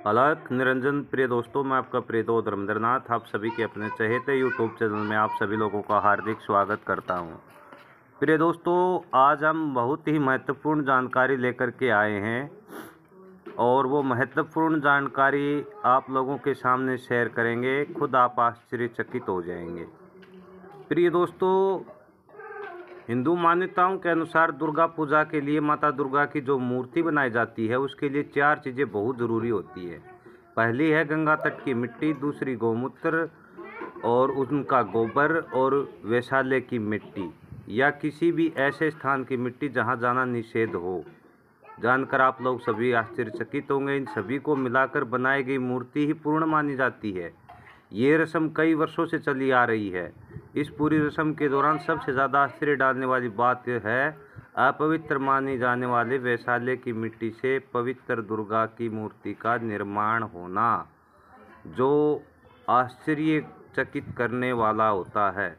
अलख निरंजन। प्रिय दोस्तों, मैं आपका प्रिय दोस्त धर्मेंद्रनाथ आप सभी के अपने चहेते यूट्यूब चैनल में आप सभी लोगों का हार्दिक स्वागत करता हूं। प्रिय दोस्तों, आज हम बहुत ही महत्वपूर्ण जानकारी लेकर के आए हैं और वो महत्वपूर्ण जानकारी आप लोगों के सामने शेयर करेंगे। खुद आप आश्चर्यचकित हो जाएंगे। प्रिय दोस्तों, हिंदू मान्यताओं के अनुसार दुर्गा पूजा के लिए माता दुर्गा की जो मूर्ति बनाई जाती है उसके लिए 4 चीज़ें बहुत ज़रूरी होती है। पहली है गंगा तट की मिट्टी, दूसरी गौमूत्र और उनका गोबर और वैशाल्य की मिट्टी या किसी भी ऐसे स्थान की मिट्टी जहां जाना निषेध हो। जानकर आप लोग सभी आश्चर्यचकित होंगे। इन सभी को मिलाकर बनाई गई मूर्ति ही पूर्ण मानी जाती है। ये रस्म कई वर्षों से चली आ रही है। इस पूरी रस्म के दौरान सबसे ज़्यादा आश्चर्य डालने वाली बात है अपवित्र माने जाने वाले वैशाल्य की मिट्टी से पवित्र दुर्गा की मूर्ति का निर्माण होना, जो आश्चर्यचकित करने वाला होता है,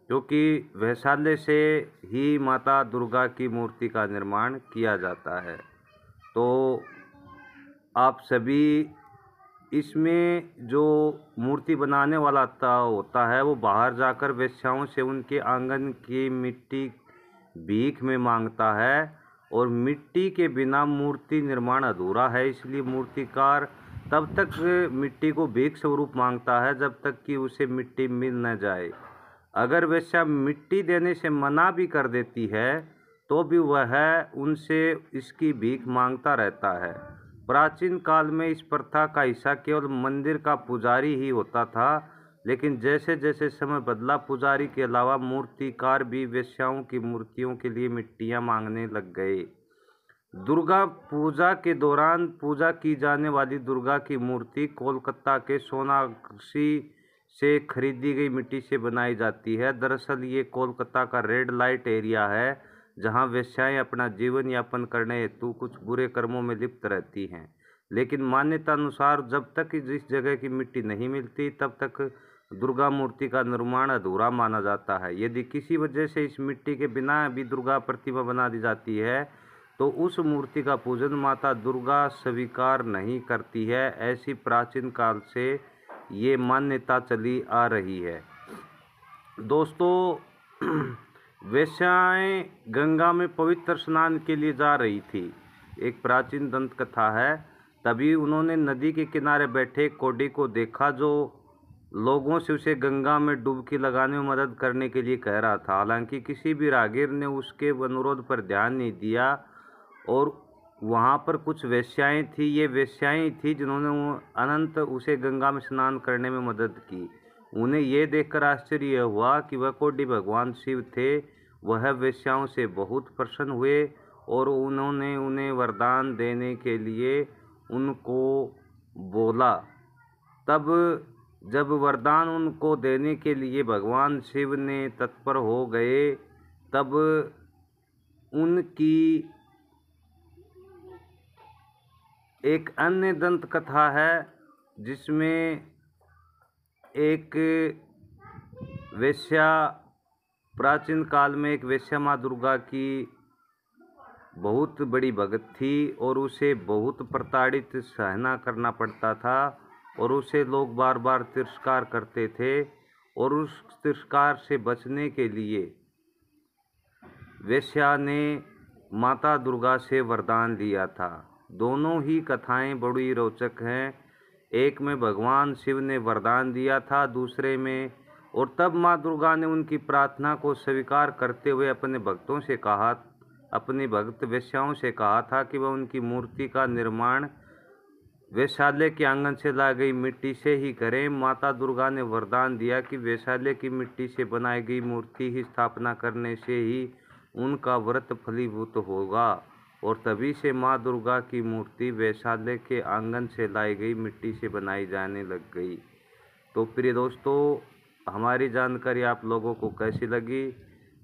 क्योंकि वैशाल्य से ही माता दुर्गा की मूर्ति का निर्माण किया जाता है। तो आप सभी इसमें जो मूर्ति बनाने वाला होता है वो बाहर जाकर वेश्याओं से उनके आंगन की मिट्टी भीख में मांगता है और मिट्टी के बिना मूर्ति निर्माण अधूरा है। इसलिए मूर्तिकार तब तक मिट्टी को भीख स्वरूप मांगता है जब तक कि उसे मिट्टी मिल न जाए। अगर वेश्या मिट्टी देने से मना भी कर देती है तो भी वह उनसे इसकी भीख मांगता रहता है। प्राचीन काल में इस प्रथा का हिस्सा केवल मंदिर का पुजारी ही होता था, लेकिन जैसे जैसे समय बदला पुजारी के अलावा मूर्तिकार भी वेश्याओं की मूर्तियों के लिए मिट्टियां मांगने लग गए। दुर्गा पूजा के दौरान पूजा की जाने वाली दुर्गा की मूर्ति कोलकाता के सोनाक्षी से खरीदी गई मिट्टी से बनाई जाती है। दरअसल ये कोलकाता का रेड लाइट एरिया है जहां वेश्याएं अपना जीवन यापन करने हेतु कुछ बुरे कर्मों में लिप्त रहती हैं। लेकिन मान्यता अनुसार जब तक इस जगह की मिट्टी नहीं मिलती तब तक दुर्गा मूर्ति का निर्माण अधूरा माना जाता है। यदि किसी वजह से इस मिट्टी के बिना भी दुर्गा प्रतिमा बना दी जाती है तो उस मूर्ति का पूजन माता दुर्गा स्वीकार नहीं करती है। ऐसी प्राचीन काल से ये मान्यता चली आ रही है। दोस्तों, वेश्याएं गंगा में पवित्र स्नान के लिए जा रही थी। एक प्राचीन दंत कथा है। तभी उन्होंने नदी के किनारे बैठे कोडी को देखा जो लोगों से उसे गंगा में डुबकी लगाने में मदद करने के लिए कह रहा था। हालांकि किसी भी राहगीर ने उसके अनुरोध पर ध्यान नहीं दिया और वहाँ पर कुछ वेश्याएं थी। ये वेश्याएं थी जिन्होंने अनंत उसे गंगा में स्नान करने में मदद की। उन्हें यह देखकर आश्चर्य हुआ कि वह कोडी भगवान शिव थे। वह वेश्याओं से बहुत प्रसन्न हुए और उन्होंने उन्हें वरदान देने के लिए उनको बोला। तब जब वरदान उनको देने के लिए भगवान शिव ने तत्पर हो गए तब उनकी एक अन्य दंत कथा है जिसमें एक वेश्या प्राचीन काल में एक वेश्या माँ दुर्गा की बहुत बड़ी भगत थी और उसे बहुत प्रताड़ित सहना करना पड़ता था और उसे लोग बार बार तिरस्कार करते थे और उस तिरस्कार से बचने के लिए वेश्या ने माता दुर्गा से वरदान लिया था। दोनों ही कथाएं बड़ी रोचक हैं। एक में भगवान शिव ने वरदान दिया था, दूसरे में और तब माँ दुर्गा ने उनकी प्रार्थना को स्वीकार करते हुए अपने भक्त वेश्याओं से कहा था कि वह उनकी मूर्ति का निर्माण वैशाल्य के आंगन से लाई गई मिट्टी से ही करें। माता दुर्गा ने वरदान दिया कि वैशाल्य की मिट्टी से बनाई गई मूर्ति ही स्थापना करने से ही उनका व्रत फलीभूत होगा और तभी से माँ दुर्गा की मूर्ति वैशाल्य के आंगन से लाई गई मिट्टी से बनाई जाने लग गई। तो प्रिय दोस्तों, हमारी जानकारी आप लोगों को कैसी लगी?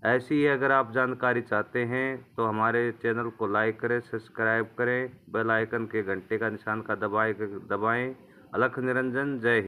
ऐसी ही अगर आप जानकारी चाहते हैं तो हमारे चैनल को लाइक करें, सब्सक्राइब करें, बेल आइकन के घंटे का निशान का दबाएं। अलख निरंजन। जय हिंद।